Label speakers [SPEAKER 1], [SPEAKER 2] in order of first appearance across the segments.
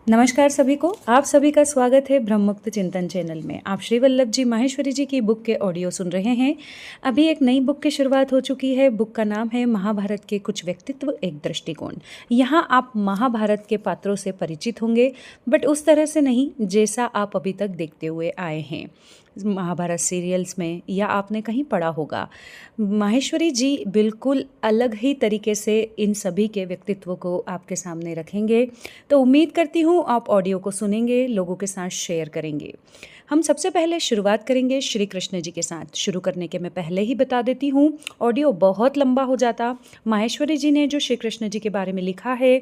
[SPEAKER 1] नमस्कार सभी को। आप सभी का स्वागत है ब्रह्ममुक्त चिंतन चैनल में। आप श्री वल्लभ जी माहेश्वरी जी की बुक के ऑडियो सुन रहे हैं। अभी एक नई बुक की शुरुआत हो चुकी है। बुक का नाम है महाभारत के कुछ व्यक्तित्व एक दृष्टिकोण। यहाँ आप महाभारत के पात्रों से परिचित होंगे, बट उस तरह से नहीं जैसा आप अभी तक देखते हुए आए हैं महाभारत सीरियल्स में या आपने कहीं पढ़ा होगा। माहेश्वरी जी बिल्कुल अलग ही तरीके से इन सभी के व्यक्तित्व को आपके सामने रखेंगे। तो उम्मीद करती हूँ आप ऑडियो को सुनेंगे, लोगों के साथ शेयर करेंगे। हम सबसे पहले शुरुआत करेंगे श्री कृष्ण जी के साथ। शुरू करने के मैं पहले ही बता देती हूँ, ऑडियो बहुत लंबा हो जाता। माहेश्वरी जी ने जो श्री कृष्ण जी के बारे में लिखा है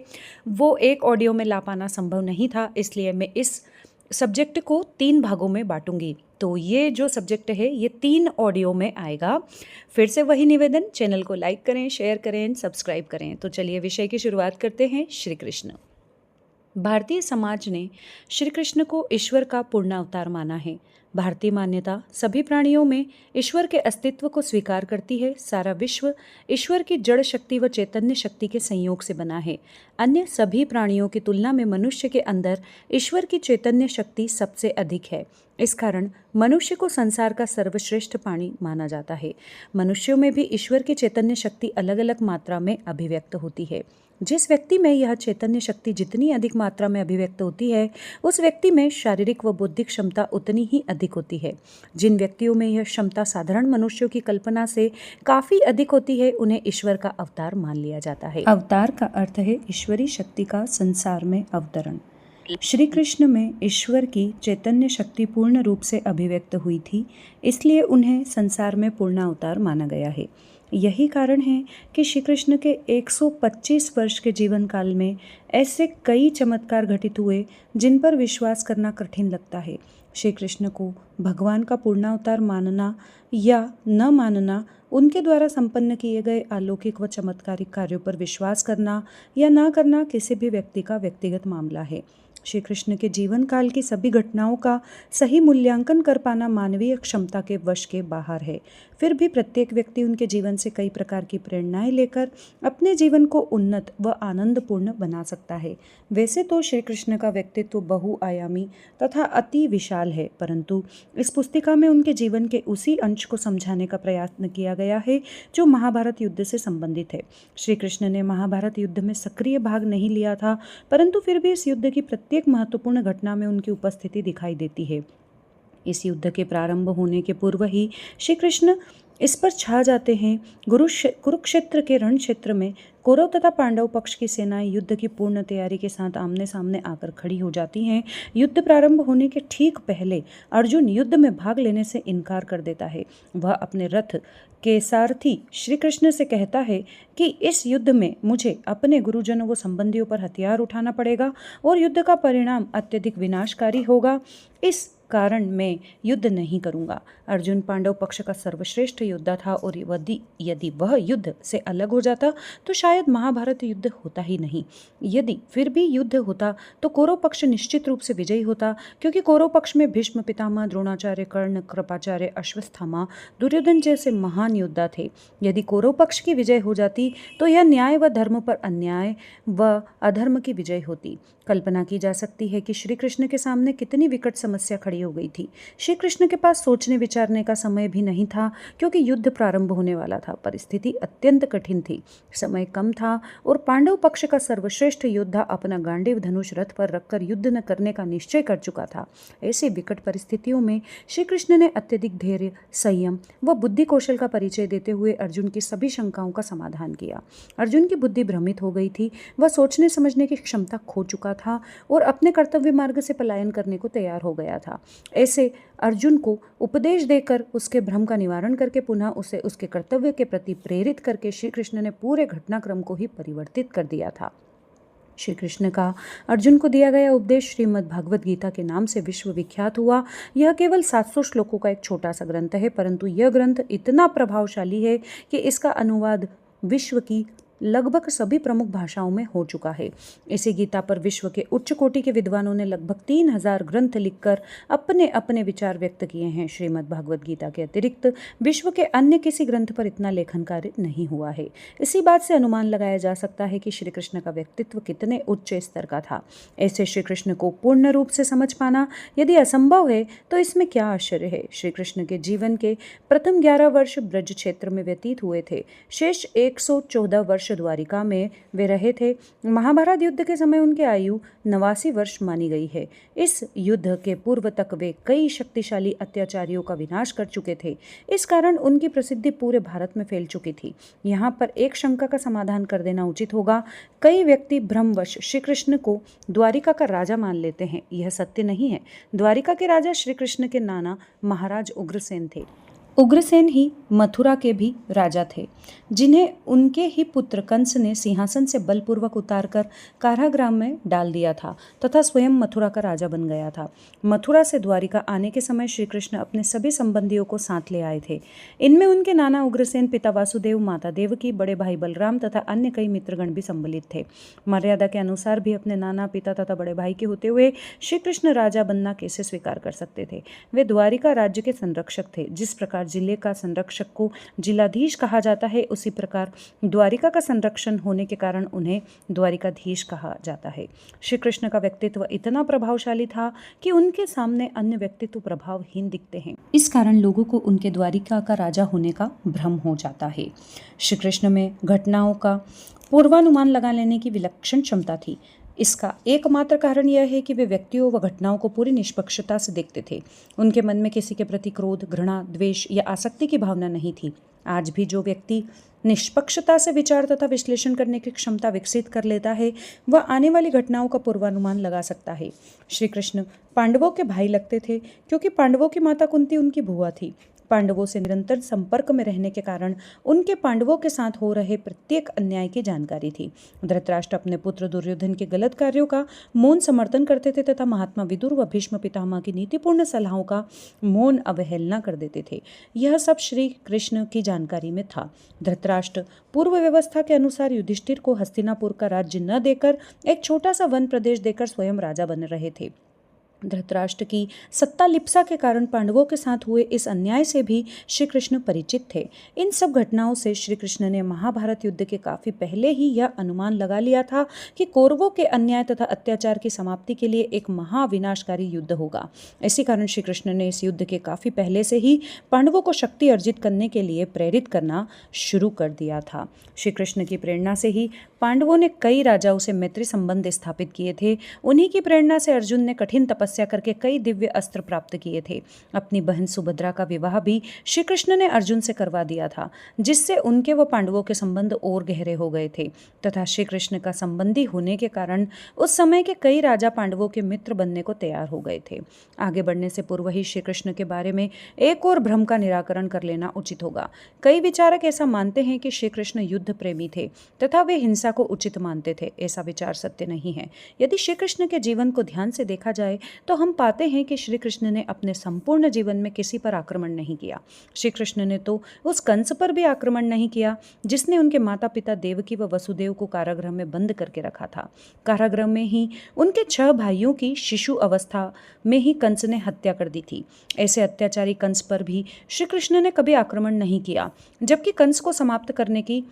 [SPEAKER 1] वो एक ऑडियो में ला पाना संभव नहीं था, इसलिए मैं इस सब्जेक्ट को 3 भागों में बांटूंगी। तो ये जो सब्जेक्ट है ये 3 ऑडियो में आएगा। फिर से वही निवेदन, चैनल को लाइक करें, शेयर करें, सब्सक्राइब करें। तो चलिए विषय की शुरुआत करते हैं। श्री कृष्ण। भारतीय समाज ने श्री कृष्ण को ईश्वर का पूर्ण अवतार माना है। भारतीय मान्यता सभी प्राणियों में ईश्वर के अस्तित्व को स्वीकार करती है। सारा विश्व ईश्वर की जड़ शक्ति व चैतन्य शक्ति के संयोग से बना है। अन्य सभी प्राणियों की तुलना में मनुष्य के अंदर ईश्वर की चैतन्य शक्ति सबसे अधिक है। इस कारण मनुष्य को संसार का सर्वश्रेष्ठ प्राणी माना जाता है। मनुष्यों में भी ईश्वर की चैतन्य शक्ति अलग अलग मात्रा में अभिव्यक्त होती है। जिस व्यक्ति में यह चैतन्य शक्ति जितनी अधिक मात्रा में अभिव्यक्त होती है, उस व्यक्ति में शारीरिक व बौद्धिक क्षमता उतनी ही अधिक होती है। जिन व्यक्तियों में यह क्षमता साधारण मनुष्यों की कल्पना से काफ़ी अधिक होती है, उन्हें ईश्वर का अवतार मान लिया जाता है। अवतार का अर्थ है ईश्वरी शक्ति का संसार में अवतरण। श्री कृष्ण में ईश्वर की चैतन्य शक्ति पूर्ण रूप से अभिव्यक्त हुई थी, इसलिए उन्हें संसार में पूर्ण अवतार माना गया है। यही कारण है कि श्री कृष्ण के 125 वर्ष के जीवन काल में ऐसे कई चमत्कार घटित हुए जिन पर विश्वास करना कठिन लगता है। श्री कृष्ण को भगवान का पूर्णावतार मानना या न मानना, उनके द्वारा संपन्न किए गए अलौकिक व चमत्कारिक कार्यों पर विश्वास करना या न करना किसी भी व्यक्ति का व्यक्तिगत मामला है। श्री कृष्ण के जीवन काल की सभी घटनाओं का सही मूल्यांकन कर पाना मानवीय क्षमता के वश के बाहर है। फिर भी प्रत्येक व्यक्ति उनके जीवन से कई प्रकार की प्रेरणाएं लेकर अपने जीवन को उन्नत व आनंदपूर्ण बना सकता है। वैसे तो श्री कृष्ण का व्यक्तित्व बहुआयामी तथा अति विशाल है, परंतु इस पुस्तिका में उनके जीवन के उसी अंश को समझाने का प्रयत्न किया गया है जो महाभारत युद्ध से संबंधित है। श्री कृष्ण ने महाभारत युद्ध में सक्रिय भाग नहीं लिया था, परंतु फिर भी इस युद्ध की प्रत्येक महत्वपूर्ण घटना में उनकी उपस्थिति दिखाई देती है। इस युद्ध के प्रारंभ होने के पूर्व ही श्री कृष्ण इस पर छा जाते हैं। कुरुक्षेत्र के रण क्षेत्र में कौरव तथा पांडव पक्ष की सेनाएं युद्ध की पूर्ण तैयारी के साथ आमने सामने आकर खड़ी हो जाती हैं। युद्ध प्रारंभ होने के ठीक पहले अर्जुन युद्ध में भाग लेने से इनकार कर देता है। वह अपने रथ के सारथी श्री कृष्ण से कहता है कि इस युद्ध में मुझे अपने गुरुजनों व संबंधियों पर हथियार उठाना पड़ेगा और युद्ध का परिणाम अत्यधिक विनाशकारी होगा। इस कारण मैं युद्ध नहीं करूंगा। अर्जुन पांडव पक्ष का सर्वश्रेष्ठ योद्धा था और यदि वह युद्ध से अलग हो जाता तो शायद महाभारत युद्ध होता ही नहीं। यदि फिर भी युद्ध होता तो कौरव पक्ष निश्चित रूप से विजयी होता, क्योंकि कौरव पक्ष में भीष्म पितामह, द्रोणाचार्य, कर्ण, कृपाचार्य, अश्वत्थामा, दुर्योधन जैसे महान योद्धा थे। यदि कौरव पक्ष की विजय हो जाती तो यह न्याय व धर्म पर अन्याय व अधर्म की विजय होती। कल्पना की जा सकती है कि श्री कृष्ण के सामने कितनी विकट समस्या खड़ी हो गई थी। श्री कृष्ण के पास सोचने विचारने का समय भी नहीं था, क्योंकि युद्ध प्रारंभ होने वाला था। परिस्थिति अत्यंत कठिन थी, समय कम था और पांडव पक्ष का सर्वश्रेष्ठ योद्धा अपना गांडीव धनुष रथ पर रखकर युद्ध न करने का निश्चय कर चुका था। ऐसी विकट परिस्थितियों में श्री कृष्ण ने अत्यधिक धैर्य, संयम व बुद्धि कौशल का परिचय देते हुए अर्जुन की सभी शंकाओं का समाधान किया। अर्जुन की बुद्धि भ्रमित हो गई थी, वह सोचने समझने की क्षमता खो चुका था और अपने कर्तव्य मार्ग से पलायन करने को तैयार हो गया था। ऐसे अर्जुन को उपदेश देकर उसके भ्रम का निवारण करके पुनः उसे उसके कर्तव्य के प्रति प्रेरित करके श्री कृष्ण ने पूरे घटनाक्रम को ही परिवर्तित कर दिया था। श्री कृष्ण का अर्जुन को दिया गया उपदेश श्रीमद् भागवत गीता के नाम से विश्व विख्यात हुआ। यह केवल 700 श्लोकों का एक छोटा सा ग्रंथ है, परंतु यह ग्रंथ इतना प्रभावशाली है कि इसका अनुवाद विश्व की लगभग सभी प्रमुख भाषाओं में हो चुका है। इसी गीता पर विश्व के उच्च कोटि के विद्वानों ने लगभग 3000 ग्रंथ लिखकर अपने अपने विचार व्यक्त किए हैं। श्रीमद् भागवत गीता के अतिरिक्त विश्व के अन्य किसी ग्रंथ पर इतना लेखन कार्य नहीं हुआ है। इसी बात से अनुमान लगाया जा सकता है कि श्री कृष्ण का व्यक्तित्व कितने उच्च स्तर का था। ऐसे श्री कृष्ण को पूर्ण रूप से समझ पाना यदि असंभव है तो इसमें क्या आश्चर्य है। श्री कृष्ण के जीवन के प्रथम 11 वर्ष ब्रज क्षेत्र में व्यतीत हुए थे। शेष 114 वर्ष द्वारिका में वे रहे थे। महाभारत युद्ध के समय उनकी आयु 89 वर्ष मानी गई है। इस युद्ध के पूर्व तक वे कई शक्तिशाली अत्याचारियों का विनाश कर चुके थे। इस कारण उनकी प्रसिद्धि पूरे भारत में फैल चुकी थी। यहाँ पर एक शंका का समाधान कर देना उचित होगा। कई व्यक्ति भ्रमवश श्री कृष्ण को द्वारिका का राजा मान लेते हैं। यह सत्य नहीं है। द्वारिका के राजा श्री कृष्ण के नाना महाराज उग्रसेन थे। उग्रसेन ही मथुरा के भी राजा थे, जिन्हें उनके ही पुत्र कंस ने सिंहासन से बलपूर्वक उतारकर कारागृह में डाल दिया था तथा स्वयं मथुरा का राजा बन गया था। मथुरा से द्वारिका आने के समय श्री कृष्ण अपने सभी संबंधियों को साथ ले आए थे। इनमें उनके नाना उग्रसेन, पिता वासुदेव, माता देवकी, बड़े भाई बलराम तथा अन्य कई मित्रगण भी सम्मिलित थे। मर्यादा के अनुसार भी अपने नाना, पिता तथा बड़े भाई के होते हुए श्री कृष्ण राजा बनना कैसे स्वीकार कर सकते थे। वे द्वारिका राज्य के संरक्षक थे। जिस प्रकार जिले का संरक्षक को जिलाधीश कहा जाता है, उसी प्रकार द्वारिका का संरक्षण होने के कारण उन्हें द्वारिकाधीश कहा जाता है। श्री कृष्ण का व्यक्तित्व इतना प्रभावशाली था कि उनके सामने अन्य व्यक्तित्व प्रभावहीन दिखते हैं। इस कारण लोगों को उनके द्वारिका का राजा होने का भ्रम हो जाता है। श्री कृष्ण में घटनाओं का पूर्वानुमान लगा लेने की विलक्षण क्षमता थी। इसका एकमात्र कारण यह है कि वे व्यक्तियों व घटनाओं को पूरी निष्पक्षता से देखते थे। उनके मन में किसी के प्रति क्रोध, घृणा, द्वेष या आसक्ति की भावना नहीं थी। आज भी जो व्यक्ति निष्पक्षता से विचार तथा विश्लेषण करने की क्षमता विकसित कर लेता है, वह आने वाली घटनाओं का पूर्वानुमान लगा सकता है। श्री कृष्ण पांडवों के भाई लगते थे, क्योंकि पांडवों की माता कुंती उनकी बुआ थी। पांडवों से निरंतर संपर्क में रहने के कारण उनके पांडवों के साथ हो रहे प्रत्येक अन्याय की जानकारी थी। धृतराष्ट्र अपने पुत्र दुर्योधन के गलत कार्यों का मौन समर्थन करते थे तथा महात्मा विदुर व भीष्म पितामह की नीतिपूर्ण सलाहों का मौन अवहेलना कर देते थे। यह सब श्री कृष्ण की जानकारी में था। धृतराष्ट्र पूर्व व्यवस्था के अनुसार युधिष्ठिर को हस्तिनापुर का राज्य न देकर एक छोटा सा वन प्रदेश देकर स्वयं राजा बन रहे थे। धृतराष्ट्र की सत्ता लिप्सा के कारण पांडवों के साथ हुए इस अन्याय से भी श्री कृष्ण परिचित थे। इन सब घटनाओं से श्री कृष्ण ने महाभारत युद्ध के काफी पहले ही यह अनुमान लगा लिया था कि कौरवों के अन्याय तथा अत्याचार की समाप्ति के लिए एक महाविनाशकारी युद्ध होगा। इसी कारण श्री कृष्ण ने इस युद्ध के काफी पहले से ही पांडवों को शक्ति अर्जित करने के लिए प्रेरित करना शुरू कर दिया था। श्री कृष्ण की प्रेरणा से ही पांडवों ने कई राजाओं से मैत्री संबंध स्थापित किए थे। उन्हीं की प्रेरणा से अर्जुन ने कठिन तपस्या करके कई दिव्य अस्त्र प्राप्त किए थे। अपनी बहन सुभद्रा का विवाह भी श्री कृष्ण ने अर्जुन से करवा दिया था, जिससे उनके व पांडवों के संबंध और गहरे हो गए थे तथा श्री कृष्ण का संबंधी होने के कारण उस समय के कई राजा पांडवों के मित्र बनने को तैयार हो गए थे। आगे बढ़ने से पूर्व ही श्री कृष्ण के बारे में एक और भ्रम का निराकरण कर लेना उचित होगा। कई विचारक ऐसा मानते हैं कि श्री कृष्ण युद्ध प्रेमी थे तथा वे हिंसा को उचित मानते थे। ऐसा विचार सत्य नहीं है। यदि श्री कृष्ण के जीवन को ध्यान से देखा जाए तो हम पाते हैं कि श्री कृष्ण ने अपने संपूर्ण जीवन में किसी पर आक्रमण नहीं किया। श्री कृष्ण ने तो उस कंस पर भी आक्रमण नहीं किया जिसने उनके माता पिता देवकी व वसुदेव को कारागृह में बंद करके रखा था। कारागृह में ही उनके 6 भाइयों की शिशु अवस्था में ही कंस ने हत्या कर दी थी। ऐसे अत्याचारी कंस पर भी श्री कृष्ण ने कभी आक्रमण नहीं किया, जबकि कंस को समाप्त करने की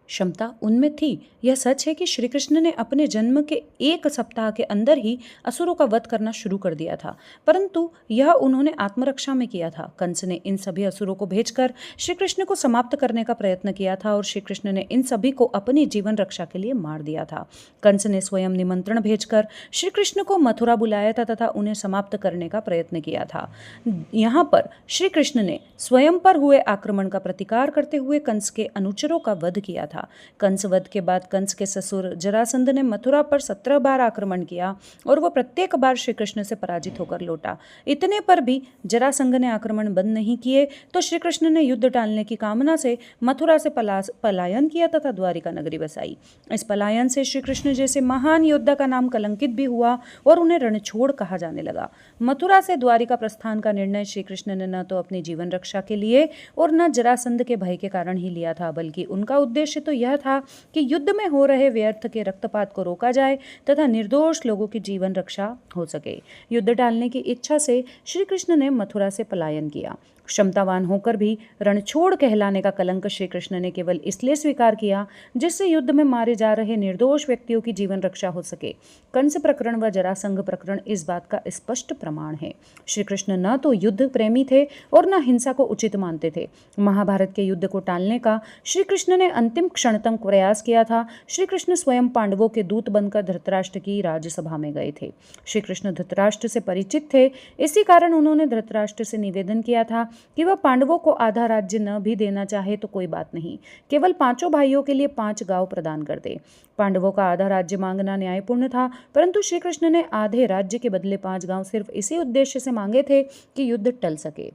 [SPEAKER 1] क्षमता उनमें थी। यह सच है कि श्री कृष्ण ने अपने जन्म के 1 सप्ताह के अंदर ही असुरों का वध करना शुरू कर दिया था, परंतु यह उन्होंने आत्मरक्षा में किया था। कंस ने इन सभी असुरों को भेजकर श्री कृष्ण को समाप्त करने का प्रयत्न किया था और श्री कृष्ण ने इन सभी को अपनी जीवन रक्षा के लिए मार दिया था। कंस ने स्वयं निमंत्रण भेजकर श्री कृष्ण को मथुरा बुलाया था तथा उन्हें समाप्त करने का प्रयत्न किया था। यहाँ पर श्री कृष्ण ने स्वयं पर हुए आक्रमण का प्रतिकार करते हुए कंस के अनुचरों का वध किया था। कंस वध के बाद कंस के ससुर जरासंध ने मथुरा पर 17 बार आक्रमण किया और वह प्रत्येक बार श्री कृष्ण से पराजित होकर लौटा। इतने पर भी जरासंध ने आक्रमण बंद नहीं किए तो श्री कृष्ण ने युद्ध टालने की कामना से मथुरा से पलायन किया तथा द्वारिका नगरी बसाई। इस पलायन से श्री कृष्ण जैसे महान योद्धा का नाम कलंकित भी हुआ और उन्हें रणछोड़ कहा जाने लगा। मथुरा से द्वारिका प्रस्थान का निर्णय श्री कृष्ण ने न तो अपनी जीवन रक्षा के लिए और न जरासंध के भय के कारण ही लिया था, बल्कि उनका उद्देश्य तो यह था कि युद्ध में हो रहे व्यर्थ के रक्तपात को रोका जाए तथा निर्दोष लोगों की जीवन रक्षा हो सके। युद्ध टालने की इच्छा से श्री कृष्ण ने मथुरा से पलायन किया। क्षमतावान होकर भी रणछोड़ कहलाने का कलंक श्री कृष्ण ने केवल इसलिए स्वीकार किया जिससे युद्ध में मारे जा रहे निर्दोष व्यक्तियों की जीवन रक्षा हो सके। कंस प्रकरण व जरासंध प्रकरण इस बात का स्पष्ट प्रमाण है। श्री कृष्ण न तो युद्ध प्रेमी थे और न हिंसा को उचित मानते थे। महाभारत के युद्ध को टालने का श्री कृष्ण ने अंतिम क्षण तक प्रयास किया था। श्री कृष्ण स्वयं पांडवों के दूत बनकर धृतराष्ट्र की राज्यसभा में गए थे। श्री कृष्ण धृतराष्ट्र से परिचित थे, इसी कारण उन्होंने धृतराष्ट्र से निवेदन किया था कि वह पांडवों को आधा राज्य न भी देना चाहे तो कोई बात नहीं, केवल 5 भाइयों के लिए 5 गांव प्रदान कर दे। पांडवों का आधा राज्य मांगना न्यायपूर्ण था, परंतु श्री कृष्ण ने आधे राज्य के बदले 5 गांव सिर्फ इसी उद्देश्य से मांगे थे कि युद्ध टल सके।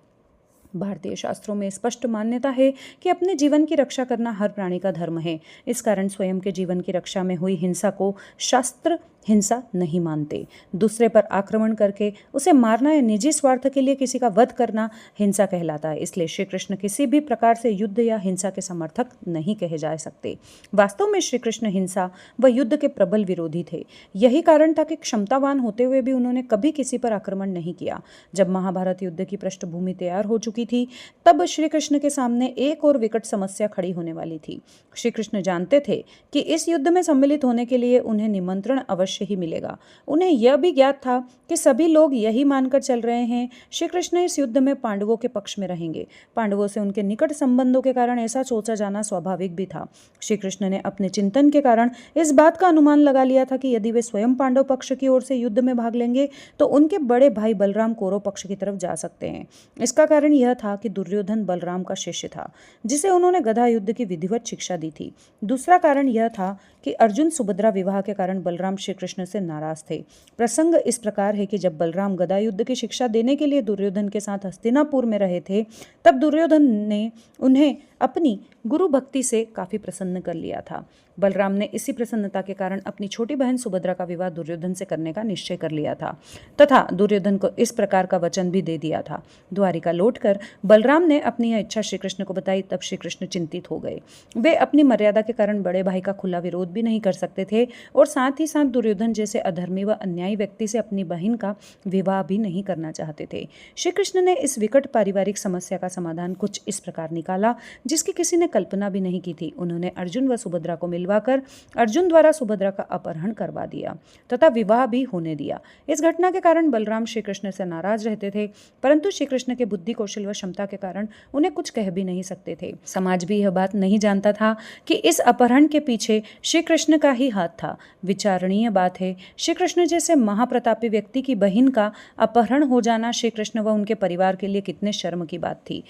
[SPEAKER 1] भारतीय शास्त्रों में स्पष्ट मान्यता है कि अपने जीवन की रक्षा करना हर प्राणी का धर्म है। इस कारण स्वयं के जीवन की रक्षा में हुई हिंसा को शास्त्र हिंसा नहीं मानते। दूसरे पर आक्रमण करके उसे मारना या निजी स्वार्थ के लिए किसी का वध करना हिंसा कहलाता है। इसलिए श्री कृष्ण किसी भी प्रकार से युद्ध या हिंसा के समर्थक नहीं कहे जा सकते। वास्तव में श्री कृष्ण हिंसा व युद्ध के प्रबल विरोधी थे। यही कारण था कि क्षमतावान होते हुए भी उन्होंने कभी किसी पर आक्रमण नहीं किया। जब महाभारत युद्ध की पृष्ठभूमि तैयार हो चुकी थी, तब श्री कृष्ण के सामने एक और विकट समस्या खड़ी होने वाली थी। श्री कृष्ण जानते थे कि इस युद्ध में सम्मिलित होने के लिए उन्हें निमंत्रण अवश्य ही मिलेगा। उन्हें यह भी ज्ञात था कि सभी लोग यही मानकर चल रहे हैं श्री कृष्ण इस युद्ध में पांडवों के पक्ष में रहेंगे। पांडवों से उनके निकट संबंधों के कारण ऐसा सोचा जाना स्वाभाविक भी था। श्री कृष्ण ने अपने चिंतन के कारण इस बात का अनुमान लगा लिया था कि यदि वे स्वयं पांडव पक्ष की ओर से युद्ध में भाग लेंगे तो उनके बड़े भाई बलराम कौरव पक्ष की तरफ जा सकते हैं। इसका कारण यह था कि दुर्योधन बलराम का शिष्य था, जिसे उन्होंने गदा युद्ध की विधिवत शिक्षा दी थी। दूसरा कारण यह था कि अर्जुन सुभद्रा विवाह के कारण बलराम श्री कृष्ण से नाराज थे। प्रसंग इस प्रकार है कि जब बलराम गदा युद्ध की शिक्षा देने के लिए दुर्योधन के साथ हस्तिनापुर में रहे थे, तब दुर्योधन ने उन्हें अपनी गुरु भक्ति से काफी प्रसन्न कर लिया था। बलराम ने इसी प्रसन्नता के कारण अपनी छोटी बहन सुभद्रा का विवाह दुर्योधन से करने का निश्चय कर लिया था तथा दुर्योधन को इस प्रकार का वचन भी दे दिया था। द्वारिका लौटकर बलराम ने अपनी यह इच्छा श्री कृष्ण को बताई, तब श्री कृष्ण चिंतित हो गए। वे अपनी मर्यादा के कारण बड़े भाई का खुला विरोध भी नहीं कर सकते थे और साथ ही साथ दुर्योधन जैसे अधर्मी व अन्यायी व्यक्ति से अपनी बहन का विवाह भी नहीं करना चाहते थे। श्री कृष्ण ने इस विकट पारिवारिक समस्या का समाधान कुछ इस प्रकार निकाला जिसकी किसी ने कल्पना भी नहीं की थी। उन्होंने अर्जुन व सुभद्रा को मिलवाकर अर्जुन द्वारा सुभद्रा का अपहरण करवा दिया तथा विवाह भी होने दिया। इस घटना के कारण बलराम श्री कृष्ण से नाराज रहते थे, परंतु श्री कृष्ण के बुद्धि कौशल व क्षमता के कारण उन्हें कुछ कह भी नहीं सकते थे। समाज भी यह बात नहीं जानता था कि इस अपहरण के पीछे श्री कृष्ण का ही हाथ था। विचारणीय बात है, श्री कृष्ण जैसे महाप्रतापी व्यक्ति की बहन का अपहरण हो जाना श्री कृष्ण व उनके परिवार के लिए कितने शर्म की बात थी।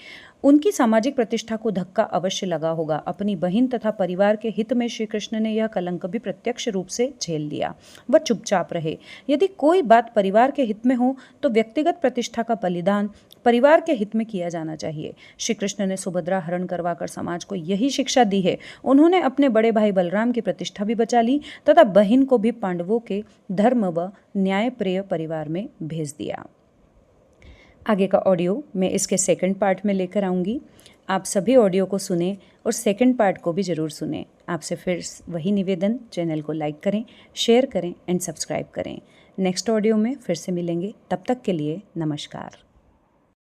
[SPEAKER 1] उनकी सामाजिक प्रतिष्ठा को धक्का अवश्य लगा होगा। अपनी बहन तथा परिवार के हित में श्री कृष्ण ने यह कलंक भी प्रत्यक्ष रूप से झेल लिया। वह चुपचाप रहे। यदि कोई बात परिवार के हित में हो तो व्यक्तिगत प्रतिष्ठा का बलिदान परिवार के हित में किया जाना चाहिए। श्री कृष्ण ने सुभद्रा हरण करवाकर समाज को यही शिक्षा दी है। उन्होंने अपने बड़े भाई बलराम की प्रतिष्ठा भी बचा ली तथा बहन को भी पांडवों के धर्म व न्यायप्रिय परिवार में भेज दिया। आगे का ऑडियो मैं इसके सेकंड पार्ट में लेकर आऊँगी। आप सभी ऑडियो को सुने और सेकंड पार्ट को भी ज़रूर सुने। आपसे फिर वही निवेदन, चैनल को लाइक करें, शेयर करें एंड सब्सक्राइब करें। नेक्स्ट ऑडियो में फिर से मिलेंगे, तब तक के लिए नमस्कार।